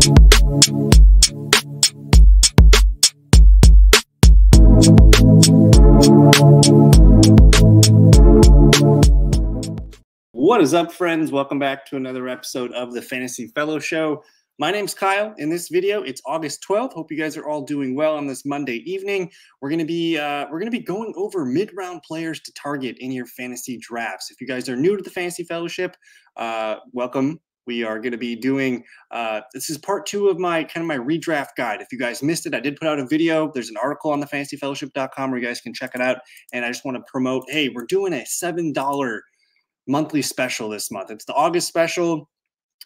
What is up, friends? Welcome back to another episode of the Fantasy Fellow Show. My name's Kyle. In this video, it's August 12th. Hope you guys are all doing well on this Monday evening. We're gonna be going over mid-round players to target in your fantasy drafts. If you guys are new to the Fantasy Fellowship, welcome. We are going to be doing this is part 2 of my redraft guide. If you guys missed it, I did put out a video. There's an article on the fantasyfellowship.com where you guys can check it out. And I just want to promote, hey, we're doing a $7 monthly special this month. It's the August special.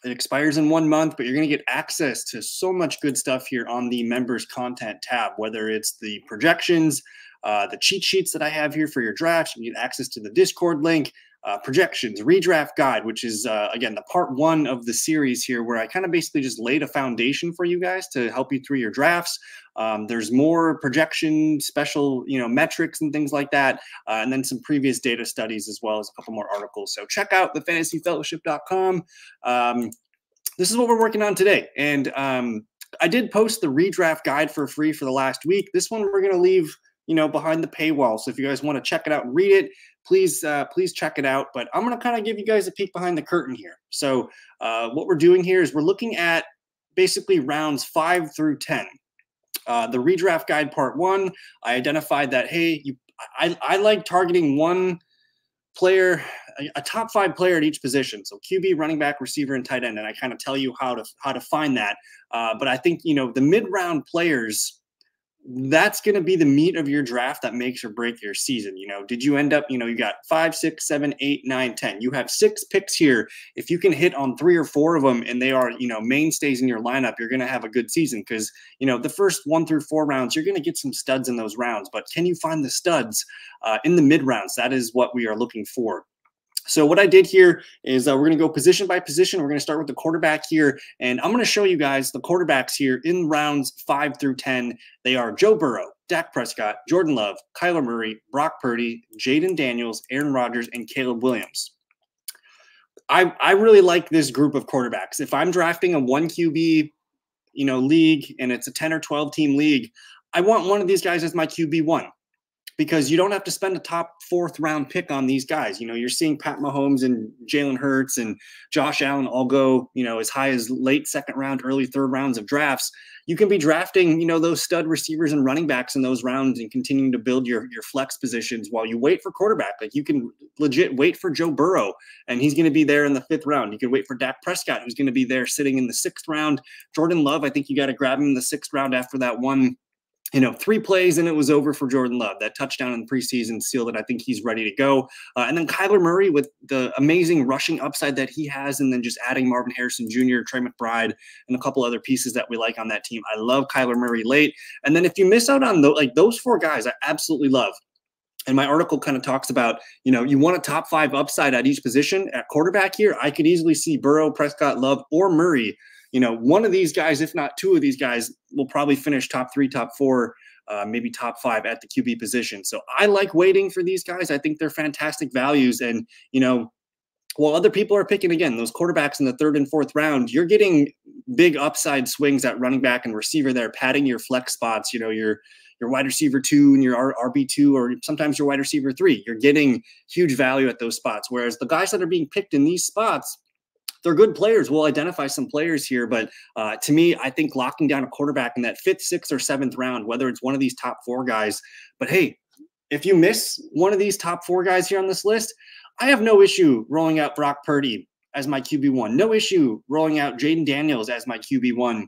It expires in 1 month, but you're going to get access to so much good stuff here on the members content tab, whether it's the projections, the cheat sheets that I have here for your drafts. You get access to the Discord link, projections, redraft guide, which is, again, the part 1 of the series here, where I kind of basically just laid a foundation for you guys to help you through your drafts. There's more projection, special, metrics and things like that. And then some previous data studies, as well as a couple more articles. So check out the fantasyfellowship.com. This is what we're working on today. And I did post the redraft guide for free for the last week. This one we're going to leave behind the paywall. So if you guys want to check it out and read it, please check it out. But I'm going to kind of give you guys a peek behind the curtain here. So what we're doing here is we're looking at basically rounds 5 through 10. The redraft guide part 1, I identified that, hey, I like targeting one player, a top 5 player at each position. So QB, running back, receiver, and tight end. And I kind of tell you how to find that. But I think, the mid-round players, that's going to be the meat of your draft that makes or break your season. Did you end up, you got 5, 6, 7, 8, 9, 10. You have 6 picks here. If you can hit on 3 or 4 of them and they are, mainstays in your lineup, you're going to have a good season because, the first 1 through 4 rounds, you're going to get some studs in those rounds. But can you find the studs in the mid rounds? That is what we are looking for. So what I did here is we're going to go position by position. We're going to start with the quarterback here. And I'm going to show you guys the quarterbacks here in rounds 5 through 10. They are Joe Burrow, Dak Prescott, Jordan Love, Kyler Murray, Brock Purdy, Jaden Daniels, Aaron Rodgers, and Caleb Williams. I really like this group of quarterbacks. If I'm drafting a 1 QB, league, and it's a 10 or 12 team league, I want one of these guys as my QB1. Because you don't have to spend a top 4th round pick on these guys. You're seeing Pat Mahomes and Jalen Hurts and Josh Allen all go, as high as late 2nd round, early 3rd rounds of drafts. You can be drafting, those stud receivers and running backs in those rounds and continuing to build your flex positions while you wait for quarterback. Like, you can legit wait for Joe Burrow, and he's going to be there in the 5th round. You can wait for Dak Prescott, who's going to be there sitting in the 6th round. Jordan Love, I think you got to grab him in the 6th round after that one. 3 plays and it was over for Jordan Love. That touchdown in the preseason sealed it. I think he's ready to go. And then Kyler Murray, with the amazing rushing upside that he has, and then just adding Marvin Harrison Jr., Trey McBride, and a couple other pieces that we like on that team. I love Kyler Murray late. And then if you miss out on those 4 guys, I absolutely love. And my article kind of talks about, you want a top 5 upside at each position. At quarterback here, I could easily see Burrow, Prescott, Love, or Murray. One of these guys, if not 2 of these guys, will probably finish top 3, top 4, maybe top 5 at the QB position. So I like waiting for these guys. I think they're fantastic values. And, while other people are picking, again, those quarterbacks in the 3rd and 4th round, you're getting big upside swings at running back and receiver there, padding your flex spots, your wide receiver 2 and your RB2, or sometimes your wide receiver 3. You're getting huge value at those spots. Whereas the guys that are being picked in these spots, they're good players. We'll identify some players here, but to me, I think locking down a quarterback in that 5th, 6th, or 7th round, whether it's one of these top 4 guys, but hey, if you miss one of these top 4 guys here on this list, I have no issue rolling out Brock Purdy as my QB1. No issue rolling out Jaden Daniels as my QB1.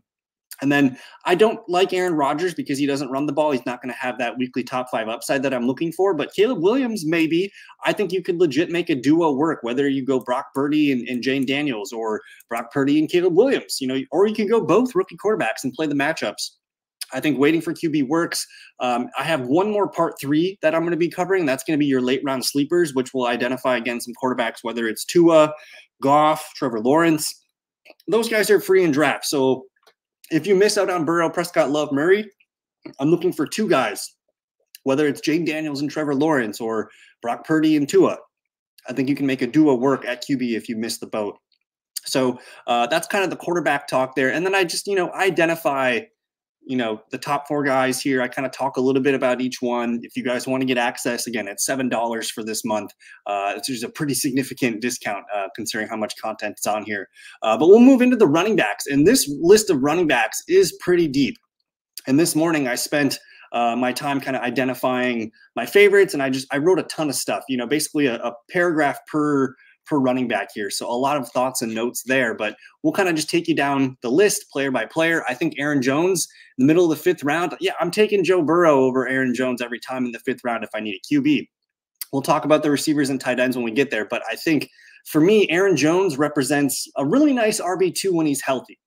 And then I don't like Aaron Rodgers because he doesn't run the ball. He's not going to have that weekly top 5 upside that I'm looking for. But Caleb Williams, maybe. I think you could legit make a duo work, whether you go Brock Purdy and Jaden Daniels, or Brock Purdy and Caleb Williams, or you can go both rookie quarterbacks and play the matchups. I think waiting for QB works. I have one more part 3 that I'm going to be covering. That's going to be your late round sleepers, which will identify, again, some quarterbacks, whether it's Tua, Goff, Trevor Lawrence. Those guys are free in draft. So if you miss out on Burrow, Prescott, Love, Murray, I'm looking for 2 guys, whether it's Jaden Daniels and Trevor Lawrence or Brock Purdy and Tua. I think you can make a duo work at QB if you miss the boat. So that's kind of the quarterback talk there. And then I just, identify, the top 4 guys here. I kind of talk a little bit about each one. If you guys want to get access, again, it's $7 for this month. It's just a pretty significant discount considering how much content is on here. But we'll move into the running backs. And this list of running backs is pretty deep. And this morning I spent my time kind of identifying my favorites. And I wrote a ton of stuff, basically a paragraph per running back here. So a lot of thoughts and notes there, but we'll kind of just take you down the list player by player. I think Aaron Jones in the middle of the 5th round. Yeah, I'm taking Joe Burrow over Aaron Jones every time in the 5th round if I need a QB. We'll talk about the receivers and tight ends when we get there. But I think for me, Aaron Jones represents a really nice RB2 when he's healthy.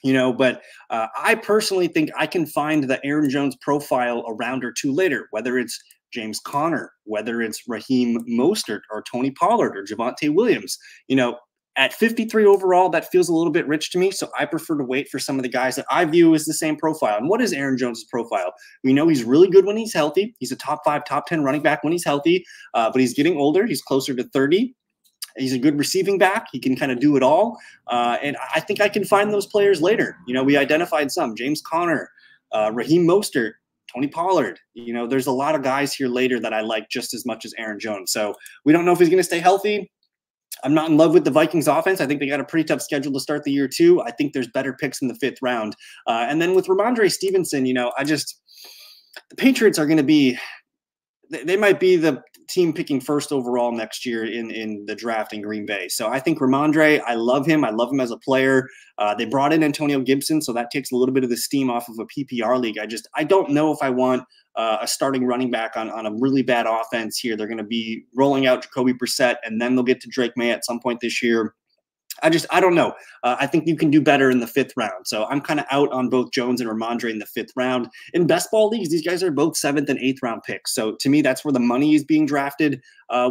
But I personally think I can find the Aaron Jones profile a round or 2 later, whether it's James Conner, whether it's Raheem Mostert or Tony Pollard or Javonte Williams. At 53 overall, that feels a little bit rich to me. So I prefer to wait for some of the guys that I view as the same profile. And what is Aaron Jones' profile? We know he's really good when he's healthy. He's a top 5, top 10 running back when he's healthy, but he's getting older. He's closer to 30. He's a good receiving back. He can kind of do it all. And I think I can find those players later. We identified some: James Conner, Raheem Mostert, Tony Pollard. There's a lot of guys here later that I like just as much as Aaron Jones. So we don't know if he's going to stay healthy. I'm not in love with the Vikings offense. I think they got a pretty tough schedule to start the year too. I think there's better picks in the 5th round. And then with Ramondre Stevenson, the Patriots are going to be, they might be the team picking 1st overall next year in the draft in Green Bay. So I think Ramondre, I love him. I love him as a player. They brought in Antonio Gibson, so that takes a little bit of the steam off of a PPR league. I don't know if I want a starting running back on a really bad offense here. They're going to be rolling out Jacoby Brissett, and then they'll get to Drake May at some point this year. I don't know. I think you can do better in the 5th round. So I'm kind of out on both Jones and Ramondre in the 5th round. In best ball leagues, these guys are both 7th and 8th round picks. So to me, that's where the money is being drafted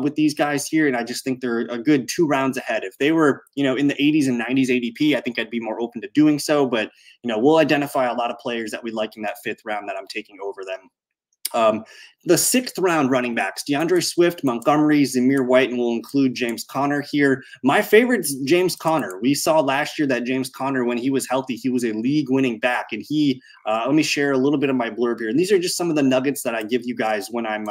with these guys here. And I just think they're a good 2 rounds ahead. If they were, in the 80s and 90s ADP, I think I'd be more open to doing so. But, we'll identify a lot of players that we like in that 5th round that I'm taking over them. The 6th round running backs: DeAndre Swift, Montgomery, Zamir White, and we'll include James Conner here. My favorite's James Conner. We saw last year that James Conner, when he was healthy, he was a league-winning back. And let me share a little bit of my blurb here. And these are just some of the nuggets that I give you guys when I'm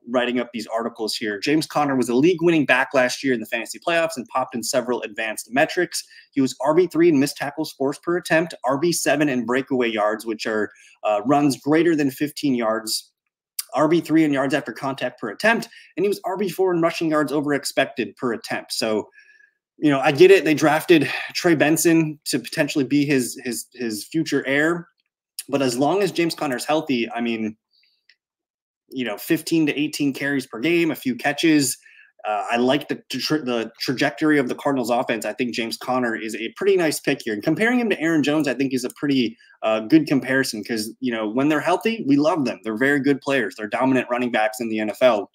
writing up these articles here. James Conner was a league-winning back last year in the fantasy playoffs and popped in several advanced metrics. He was RB3 in missed tackles forced per attempt, RB7 in breakaway yards, which are runs greater than 15 yards, RB3 in yards after contact per attempt, and he was RB4 in rushing yards over expected per attempt. So, I get it. They drafted Trey Benson to potentially be his future heir, but as long as James Conner's healthy, 15 to 18 carries per game, a few catches. I like the trajectory of the Cardinals offense. I think James Conner is a pretty nice pick here. And comparing him to Aaron Jones, I think is a pretty good comparison because, when they're healthy, we love them. They're very good players. They're dominant running backs in the NFL.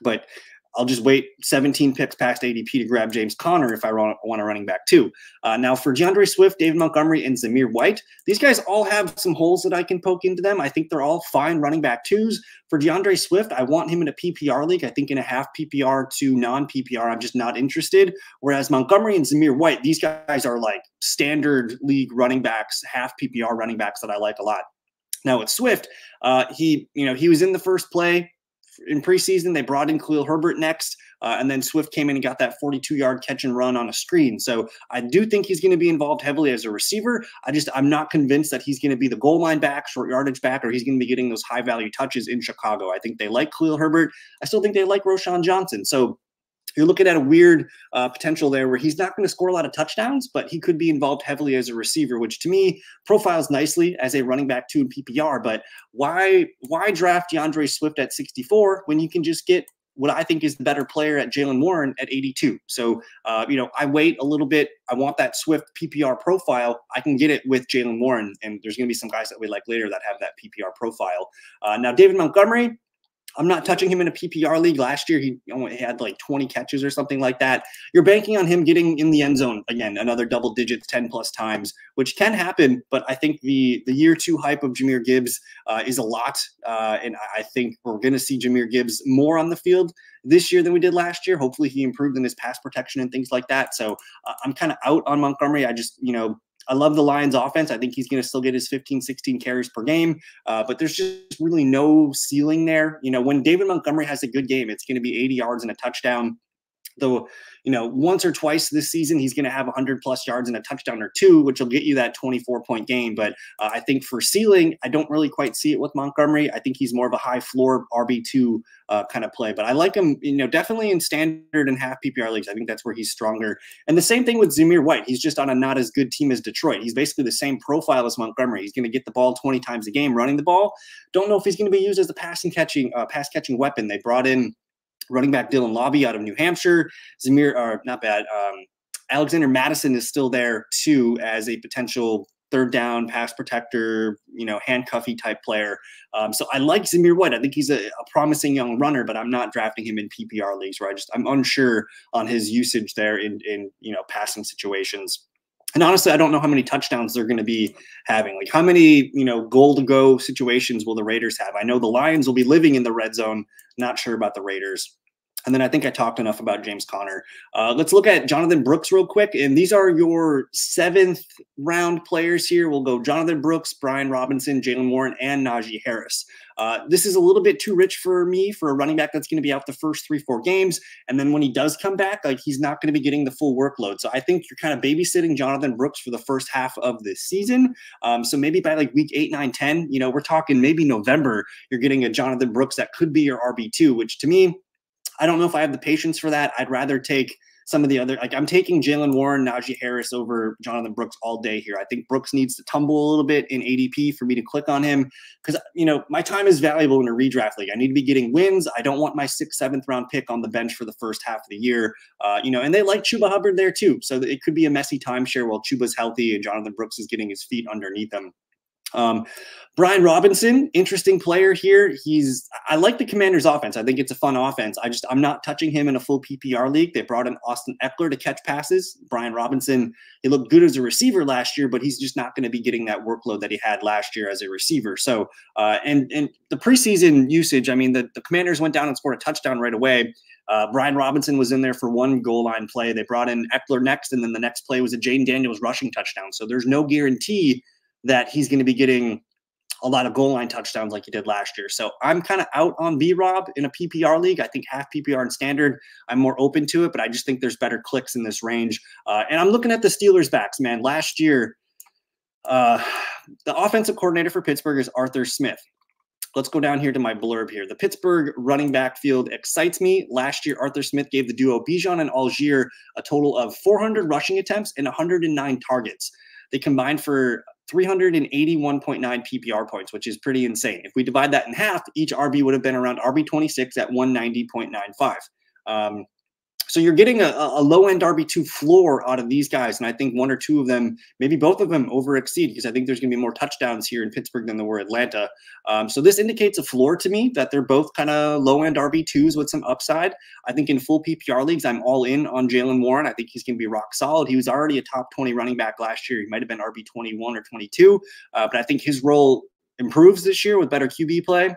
But I'll just wait 17 picks past ADP to grab James Conner if I want a running back too. Now for DeAndre Swift, David Montgomery, and Zamir White, these guys all have some holes that I can poke into them. I think they're all fine running back 2s. For DeAndre Swift, I want him in a PPR league. I think in a half PPR to non-PPR, I'm just not interested. Whereas Montgomery and Zamir White, these guys are like standard league running backs, half PPR running backs that I like a lot. Now with Swift, he was in the first play in preseason. They brought in Khalil Herbert next, and then Swift came in and got that 42-yard catch and run on a screen. So I do think he's going to be involved heavily as a receiver. I'm not convinced that he's going to be the goal line back, short yardage back, or he's going to be getting those high-value touches in Chicago. I think they like Khalil Herbert. I still think they like Roschon Johnson. So you're looking at a weird potential there where he's not going to score a lot of touchdowns, but he could be involved heavily as a receiver, which to me profiles nicely as a running back 2 in PPR. But why draft DeAndre Swift at 64 when you can just get what I think is the better player at Jaylen Warren at 82? So, I wait a little bit. I want that Swift PPR profile. I can get it with Jaylen Warren, and there's going to be some guys that we like later that have that PPR profile. Now, David Montgomery, I'm not touching him in a PPR league. Last year, he only had like 20 catches or something like that. You're banking on him getting in the end zone again, another double digits, 10 plus times, which can happen. But I think the year two hype of Jahmyr Gibbs is a lot. And I think we're going to see Jahmyr Gibbs more on the field this year than we did last year. Hopefully he improved in his pass protection and things like that. So I'm kind of out on Montgomery. I just, I love the Lions offense. I think he's going to still get his 15, 16 carries per game, but there's just really no ceiling there. When David Montgomery has a good game, it's going to be 80 yards and a touchdown. Though, once or twice this season, he's going to have 100 plus yards and a touchdown or two, which will get you that 24-point game. But I think for ceiling, I don't really quite see it with Montgomery. I think he's more of a high floor RB2 kind of play. But I like him, definitely in standard and half PPR leagues. I think that's where he's stronger. And the same thing with Zamir White. He's just on a not as good team as Detroit. He's basically the same profile as Montgomery. He's going to get the ball 20 times a game running the ball. Don't know if he's going to be used as a pass catching weapon. They brought in running back Dylan Lobby out of New Hampshire. Alexander Madison is still there too as a potential third down pass protector, handcuffy type player. So I like Zamir White. I think he's a promising young runner, but I'm not drafting him in PPR leagues where I'm unsure on his usage there in passing situations. And honestly, I don't know how many touchdowns they're going to be having. Like how many, goal to go situations will the Raiders have? I know the Lions will be living in the red zone. Not sure about the Raiders. And then I think I talked enough about James Conner. Let's look at Jonathan Brooks real quick. And these are your 7th round players here. We'll go Jonathan Brooks, Brian Robinson, Jaylen Warren, and Najee Harris. This is a little bit too rich for me for a running back that's going to be out the first 3-4 games. And then when he does come back, he's not going to be getting the full workload. So I think you're kind of babysitting Jonathan Brooks for the first half of this season. So maybe by like week 8, 9, 10, we're talking maybe November, you're getting a Jonathan Brooks that could be your RB2, which to me, I don't know if I have the patience for that. I'd rather take some of the other, I'm taking Jaylen Warren, Najee Harris over Jonathan Brooks all day here. I think Brooks needs to tumble a little bit in ADP for me to click on him because, my time is valuable in a redraft league. I need to be getting wins. I don't want my 6th, 7th round pick on the bench for the first half of the year. And they like Chuba Hubbard there too. So it could be a messy timeshare while Chuba's healthy and Jonathan Brooks is getting his feet underneath him. Brian Robinson, interesting player here. I like the Commanders offense. I think it's a fun offense. I'm not touching him in a full PPR league. They brought in Austin Eckler to catch passes. Brian Robinson, he looked good as a receiver last year, but he's just not going to be getting that workload that he had last year as a receiver. So, and the preseason usage, the Commanders went down and scored a touchdown right away. Brian Robinson was in there for one goal line play. They brought in Eckler next, and then the next play was a Jaden Daniels rushing touchdown. So there's no guarantee that he's going to be getting a lot of goal line touchdowns like he did last year. So I'm kind of out on B-Rob in a PPR league. I think half PPR and standard, I'm more open to it, but I just think there's better clicks in this range. And I'm looking at the Steelers backs, man. Last year, the offensive coordinator for Pittsburgh is Arthur Smith. Let's go down here to my blurb here. The Pittsburgh running back field excites me. Last year, Arthur Smith gave the duo Bijan and Algier a total of 400 rushing attempts and 109 targets. They combined for 381.9 PPR points, which is pretty insane. If we divide that in half, each RB would have been around RB26 at 190.95. So you're getting a low-end RB2 floor out of these guys, and I think one or two of them, maybe both of them, over exceed because I think there's going to be more touchdowns here in Pittsburgh than there were Atlanta. So this indicates a floor to me that they're both kind of low-end RB2s with some upside. I think in full PPR leagues, I'm all in on Jaylen Warren. I think he's going to be rock solid. He was already a top 20 running back last year. He might have been RB21 or 22, but I think his role improves this year with better QB play.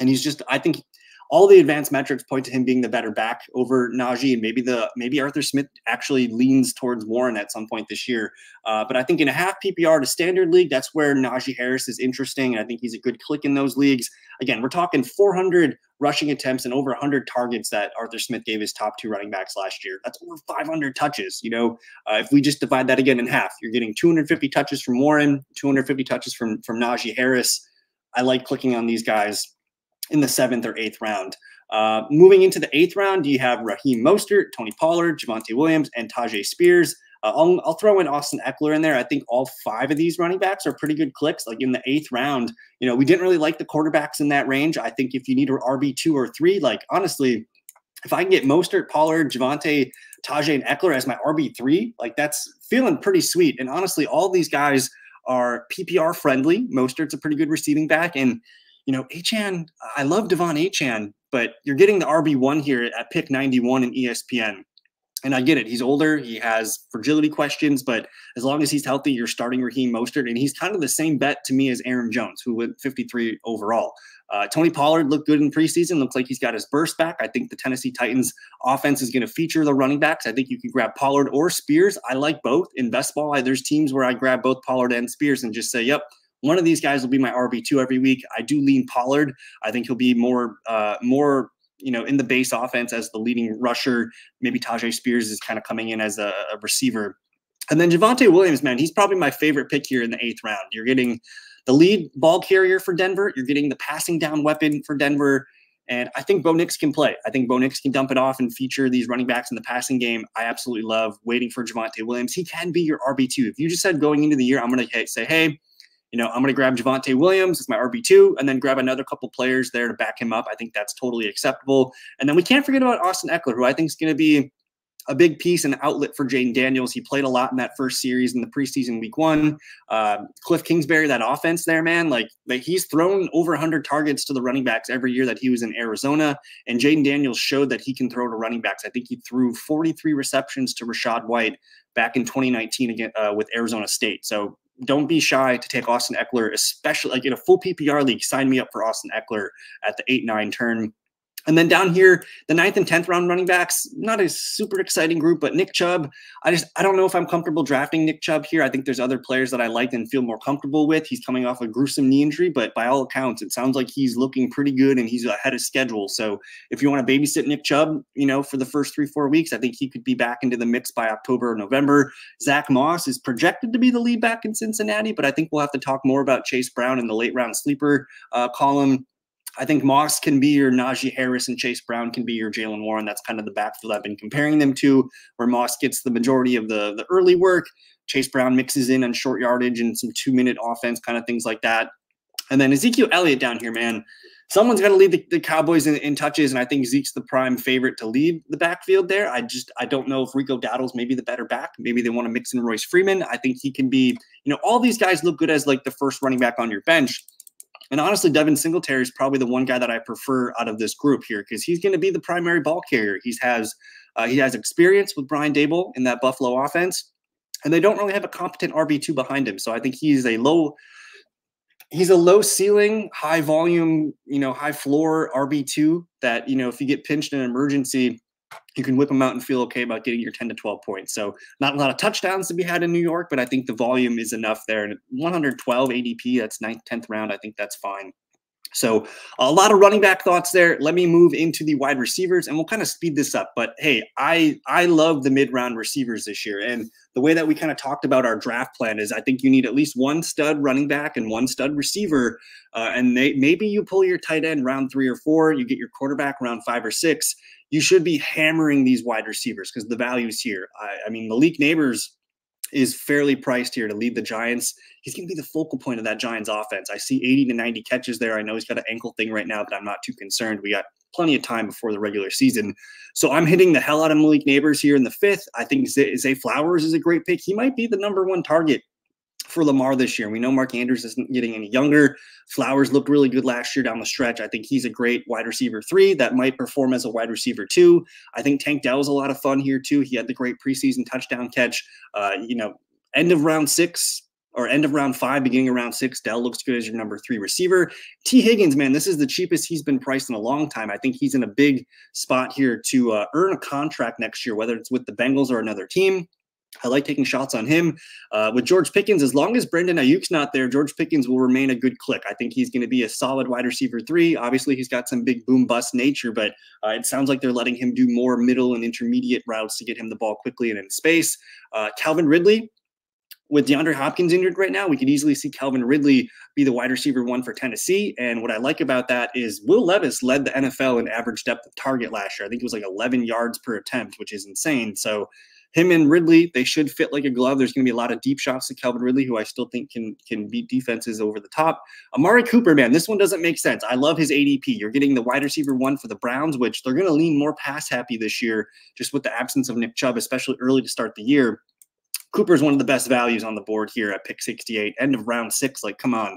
And I think all the advanced metrics point to him being the better back over Najee, and maybe Arthur Smith actually leans towards Warren at some point this year. But I think in a half PPR to standard league, that's where Najee Harris is interesting, and I think he's a good click in those leagues. Again, we're talking 400 rushing attempts and over 100 targets that Arthur Smith gave his top 2 running backs last year. That's over 500 touches. If we just divide that again in half, you're getting 250 touches from Warren, 250 touches from Najee Harris. I like clicking on these guys in the 7th or 8th round. Moving into the 8th round, you have Raheem Mostert, Tony Pollard, Javonte Williams, and Tajay Spears. I'll throw in Austin Eckler in there. I think all 5 of these running backs are pretty good clicks. Like in the 8th round, we didn't really like the quarterbacks in that range. I think if you need an RB2 or 3, honestly, if I can get Mostert, Pollard, Javonte, Tajay, and Eckler as my RB3, that's feeling pretty sweet. And honestly, all these guys are PPR friendly. Mostert's a pretty good receiving back, and you know, Achane, I love Devon Achane, but you're getting the RB1 here at pick 91 in ESPN. And I get it. He's older. He has fragility questions, but as long as he's healthy, you're starting Raheem Mostert. And he's kind of the same bet to me as Aaron Jones, who went 53 overall. Tony Pollard looked good in preseason. Looks like he's got his burst back. I think the Tennessee Titans offense is going to feature the running backs. I think you can grab Pollard or Spears. I like both. In best ball, there's teams where I grab both Pollard and Spears and just say, yep, one of these guys will be my RB2 every week. I do lean Pollard. I think he'll be more in the base offense as the leading rusher. Maybe Tajay Spears is kind of coming in as a receiver. And then Javonte Williams, man, he's probably my favorite pick here in the 8th round. You're getting the lead ball carrier for Denver. You're getting the passing down weapon for Denver. And I think Bo Nix can play. I think Bo Nix can dump it off and feature these running backs in the passing game. I absolutely love waiting for Javonte Williams. He can be your RB2. If you just said going into the year, I'm going to say, hey, I'm going to grab Javonte Williams as my RB2 and then grab another couple players there to back him up. I think that's totally acceptable. And then we can't forget about Austin Ekeler, who I think is going to be a big piece and outlet for Jayden Daniels. He played a lot in that first series in the preseason week 1. Cliff Kingsbury, that offense there, man, like he's thrown over 100 targets to the running backs every year that he was in Arizona. And Jayden Daniels showed that he can throw to running backs. I think he threw 43 receptions to Rachaad White back in 2019 again with Arizona State. So don't be shy to take Austin Ekeler, especially like in a full PPR league. Sign me up for Austin Ekeler at the 8-9 turn. And then down here, the 9th and 10th round running backs, not a super exciting group, but Nick Chubb, I don't know if I'm comfortable drafting Nick Chubb here. I think there's other players that I like and feel more comfortable with. He's coming off a gruesome knee injury, but by all accounts, it sounds like he's looking pretty good and he's ahead of schedule. So if you want to babysit Nick Chubb, for the first 3-4 weeks, I think he could be back into the mix by October or November. Zach Moss is projected to be the lead back in Cincinnati, but I think we'll have to talk more about Chase Brown in the late round sleeper column. I think Moss can be your Najee Harris and Chase Brown can be your Jaylen Warren. That's kind of the backfield I've been comparing them to, where Moss gets the majority of the early work. Chase Brown mixes in on short yardage and some 2-minute offense, kind of things like that. And then Ezekiel Elliott down here, man. Someone's got to lead the Cowboys in touches, and I think Zeke's the prime favorite to lead the backfield there. I don't know if Rico Dowdle's maybe the better back. Maybe they want to mix in Royce Freeman. I think he can be, all these guys look good as like the first running back on your bench. And honestly, Devin Singletary is probably the one guy that I prefer out of this group here because he's going to be the primary ball carrier. He has experience with Brian Daboll in that Buffalo offense, and they don't really have a competent RB2 behind him. So I think he's a low ceiling, high volume, high floor RB2 that, if you get pinched in an emergency, you can whip them out and feel okay about getting your 10 to 12 points. So not a lot of touchdowns to be had in New York, but I think the volume is enough there. And 112 ADP, that's 9th, 10th round. I think that's fine. So a lot of running back thoughts there. Let me move into the wide receivers and we'll kind of speed this up. But hey, I love the mid-round receivers this year. And the way that we kind of talked about our draft plan is I think you need at least one stud running back and one stud receiver. And maybe you pull your tight end round 3 or 4, you get your quarterback round 5 or 6. You should be hammering these wide receivers because the value's here. I mean, Malik Neighbors is fairly priced here to lead the Giants. He's going to be the focal point of that Giants offense. I see 80 to 90 catches there. I know he's got an ankle thing right now, but I'm not too concerned. We got plenty of time before the regular season. So I'm hitting the hell out of Malik Neighbors here in the 5th. I think Zay Flowers is a great pick. He might be the #1 target for Lamar this year. We know Mark Andrews isn't getting any younger. Flowers looked really good last year down the stretch. I think he's a great wide receiver 3 that might perform as a wide receiver 2. I think Tank Dell's a lot of fun here too. He had the great preseason touchdown catch. End of round 6 or end of round 5, beginning of round 6, Dell looks good as your #3 receiver. T. Higgins, man, this is the cheapest he's been priced in a long time. I think he's in a big spot here to earn a contract next year, whether it's with the Bengals or another team. I like taking shots on him. With George Pickens, as long as Brandon Ayuk's not there, George Pickens will remain a good click. I think he's going to be a solid wide receiver 3. Obviously, he's got some big boom bust nature, but it sounds like they're letting him do more middle and intermediate routes to get him the ball quickly and in space. Calvin Ridley, with DeAndre Hopkins injured right now, we could easily see Calvin Ridley be the wide receiver 1 for Tennessee. And what I like about that is Will Levis led the NFL in average depth of target last year. I think it was like 11 yards per attempt, which is insane. So him and Ridley, they should fit like a glove. There's going to be a lot of deep shots to Calvin Ridley, who I still think can beat defenses over the top. Amari Cooper, man, this one doesn't make sense. I love his ADP. You're getting the wide receiver 1 for the Browns, which they're going to lean more pass happy this year, just with the absence of Nick Chubb, especially early to start the year. Cooper's one of the best values on the board here at pick 68, end of round 6. Like, come on.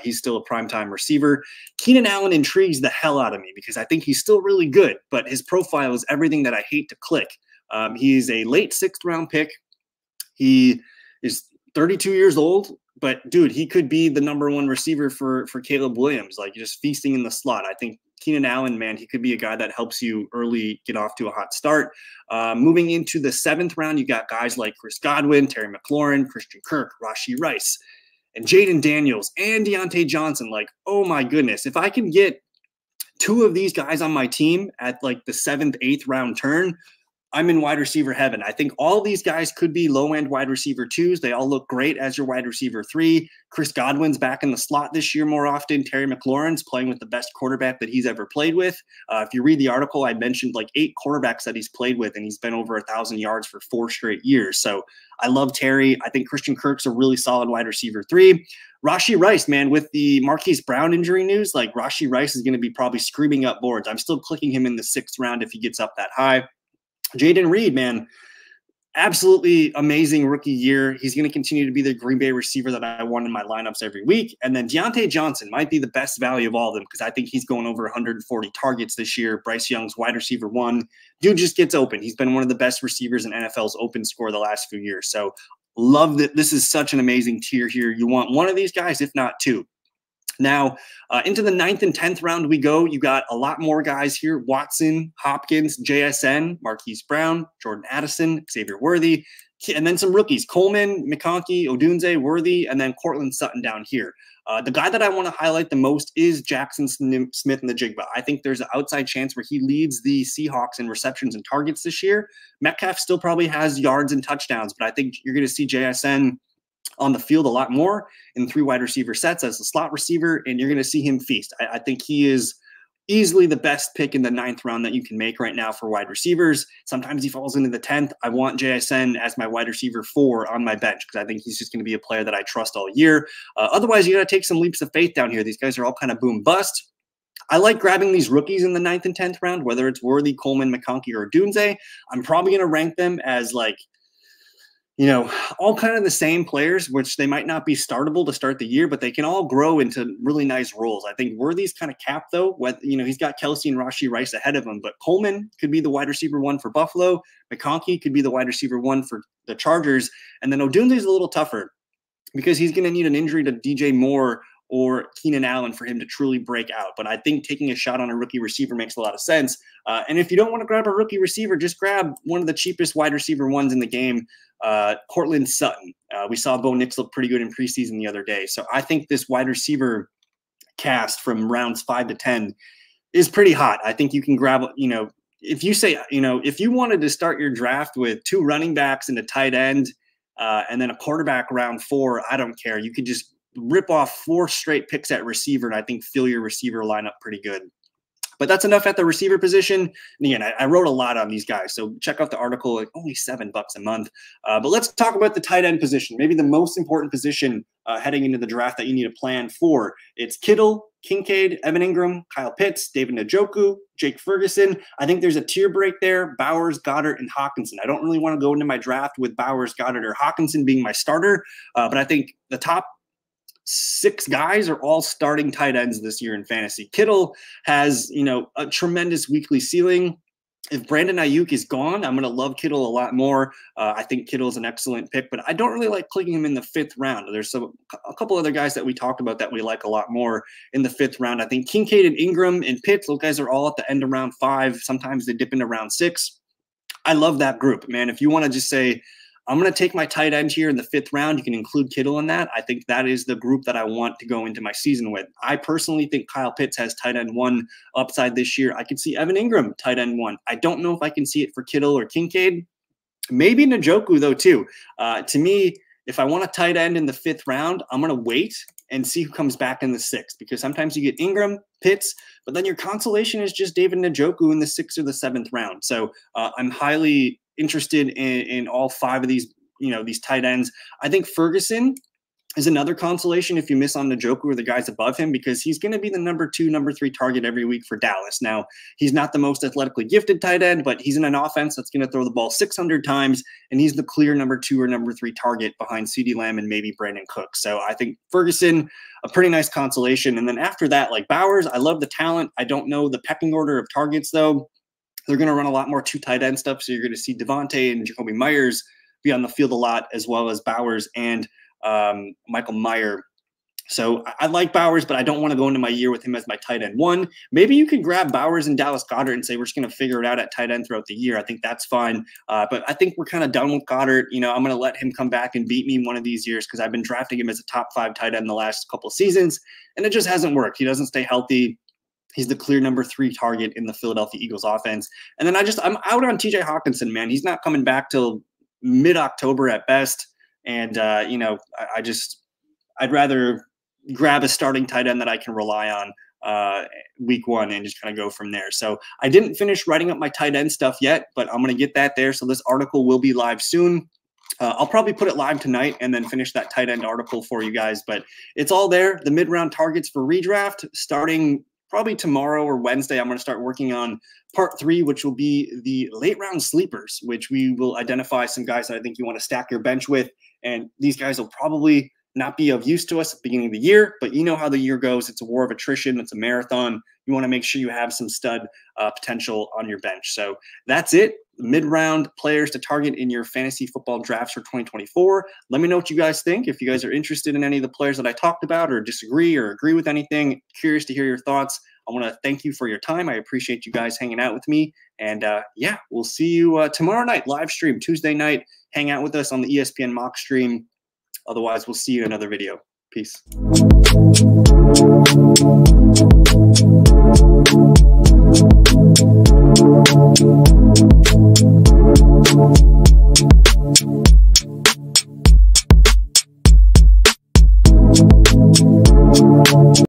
He's still a primetime receiver. Keenan Allen intrigues the hell out of me because I think he's still really good, but his profile is everything that I hate to click. He's a late 6th round pick. He is 32 years old, but dude, he could be the #1 receiver for Caleb Williams, like just feasting in the slot. I think Keenan Allen, man, he could be a guy that helps you early get off to a hot start. Moving into the 7th round, you got guys like Chris Godwin, Terry McLaurin, Christian Kirk, Rashee Rice, and Jaden Daniels, and Deontay Johnson. Like, oh my goodness, if I can get 2 of these guys on my team at like the 7th, 8th round turn, I'm in wide receiver heaven. I think all these guys could be low-end wide receiver 2s. They all look great as your wide receiver 3. Chris Godwin's back in the slot this year more often. Terry McLaurin's playing with the best quarterback that he's ever played with. If you read the article, I mentioned like 8 quarterbacks that he's played with, and he's been over 1,000 yards for 4 straight years. So I love Terry. I think Christian Kirk's a really solid wide receiver 3. Rashee Rice, man, with the Marquise Brown injury news, like Rashee Rice is going to be probably screaming up boards. I'm still clicking him in the 6th round if he gets up that high. Jaden Reed, man, absolutely amazing rookie year. He's going to continue to be the Green Bay receiver that I want in my lineups every week. And then Deontay Johnson might be the best value of all of them because I think he's going over 140 targets this year. Bryce Young's wide receiver 1. Dude just gets open. He's been one of the best receivers in NFL's open score the last few years. So love that. This is such an amazing tier here. You want one of these guys, if not 2. Now, into the 9th and 10th round we go. You got a lot more guys here. Watson, Hopkins, JSN, Marquise Brown, Jordan Addison, Xavier Worthy, and then some rookies. Coleman, McConkey, Odunze, Worthy, and then Cortland Sutton down here. The guy that I want to highlight the most is Jackson Smith-Njigba. I think there's an outside chance where he leads the Seahawks in receptions and targets this year. Metcalf still probably has yards and touchdowns, but I think you're going to see JSN on the field a lot more in 3 wide receiver sets as a slot receiver, and you're going to see him feast. I think he is easily the best pick in the 9th round that you can make right now for wide receivers. Sometimes he falls into the 10th. I want JSN as my wide receiver 4 on my bench because I think he's just going to be a player that I trust all year. Otherwise, you got to take some leaps of faith down here. These guys are all kind of boom bust. I like grabbing these rookies in the 9th and 10th round, whether it's Worthy, Coleman, McConkey, or Dunze. I'm probably going to rank them as like, you know, all kind of the same players, which they might not be startable to start the year, but they can all grow into really nice roles. I think Worthy's kind of capped, though. You know, he's got Kelsey and Rashee Rice ahead of him, but Coleman could be the wide receiver 1 for Buffalo. McConkey could be the wide receiver 1 for the Chargers. And then Odunze's a little tougher because he's going to need an injury to DJ Moore or Keenan Allen for him to truly break out. But I think taking a shot on a rookie receiver makes a lot of sense. And if you don't want to grab a rookie receiver, just grab one of the cheapest wide receiver 1s in the game, Cortland Sutton. We saw Bo Nix look pretty good in preseason the other day. So I think this wide receiver cast from rounds 5 to 10 is pretty hot. I think you can grab, you know, if you say, you know, if you wanted to start your draft with 2 running backs and a tight end and then a quarterback round 4, I don't care. You could just rip off 4 straight picks at receiver, and I think fill your receiver lineup pretty good. But that's enough at the receiver position. And again, I wrote a lot on these guys, so check out the article. Like only $7 a month. But let's talk about the tight end position, maybe the most important position heading into the draft that you need to plan for. It's Kittle, Kincaid, Evan Ingram, Kyle Pitts, David Njoku, Jake Ferguson. I think there's a tier break there: Bowers, Goddard, and Hawkinson. I don't really want to go into my draft with Bowers, Goddard, or Hawkinson being my starter, but I think the top 6 guys are all starting tight ends this year in fantasy. Kittle has, you know, a tremendous weekly ceiling. If Brandon Ayuk is gone, I'm going to love Kittle a lot more. I think Kittle is an excellent pick, but I don't really like clicking him in the 5th round. There's a couple other guys that we talked about that we like a lot more in the 5th round. I think Kincaid and Ingram and Pitts, those guys are all at the end of round 5. Sometimes they dip into round 6. I love that group, man. If you want to just say, I'm going to take my tight end here in the 5th round, you can include Kittle in that. I think that is the group that I want to go into my season with. I personally think Kyle Pitts has tight end 1 upside this year. I could see Evan Ingram tight end 1. I don't know if I can see it for Kittle or Kincaid. Maybe Njoku, though, too. To me, if I want a tight end in the 5th round, I'm going to wait and see who comes back in the 6th, because sometimes you get Ingram, Pitts, but then your consolation is just David Njoku in the 6th or the 7th round. So I'm highly interested in all 5 of these, you know, these tight ends. I think Ferguson is another consolation if you miss on Njoku or the guys above him, because he's going to be the number 2, number 3 target every week for Dallas. Now, he's not the most athletically gifted tight end, but he's in an offense that's going to throw the ball 600 times, and he's the clear number 2 or number 3 target behind CeeDee Lamb and maybe Brandon Cooks. So I think Ferguson, a pretty nice consolation. And then after that, like Bowers, I love the talent. I don't know the pecking order of targets, though. They're going to run a lot more 2 tight end stuff, so you're going to see Devontae and Jakobi Meyers be on the field a lot, as well as Bowers and Michael Mayer. So I like Bowers, but I don't want to go into my year with him as my tight end 1. Maybe you could grab Bowers and Dallas Goedert and say we're just going to figure it out at tight end throughout the year. I think that's fine. But I think we're kind of done with Goedert. You know, I'm going to let him come back and beat me one of these years because I've been drafting him as a top 5 tight end the last couple of seasons, and it just hasn't worked. He doesn't stay healthy. He's the clear number 3 target in the Philadelphia Eagles offense. And then I'm out on TJ Hawkinson, man. He's not coming back till mid-October at best. And, you know, I'd rather grab a starting tight end that I can rely on week 1 and just kind of go from there. So I didn't finish writing up my tight end stuff yet, but I'm going to get that there. So this article will be live soon. I'll probably put it live tonight and then finish that tight end article for you guys. But it's all there. The mid-round targets for redraft starting probably tomorrow or Wednesday. I'm going to start working on part 3, which will be the late round sleepers, which we will identify some guys that I think you want to stack your bench with. And these guys will probably not be of use to us at the beginning of the year, but you know how the year goes. It's a war of attrition. It's a marathon. You want to make sure you have some stud potential on your bench. So that's it. Mid-round players to target in your fantasy football drafts for 2024. Let me know what you guys think. If you guys are interested in any of the players that I talked about or disagree or agree with anything, curious to hear your thoughts. I want to thank you for your time. I appreciate you guys hanging out with me. And yeah, we'll see you tomorrow night, live stream, Tuesday night. Hang out with us on the ESPN mock stream. Otherwise, we'll see you in another video. Peace.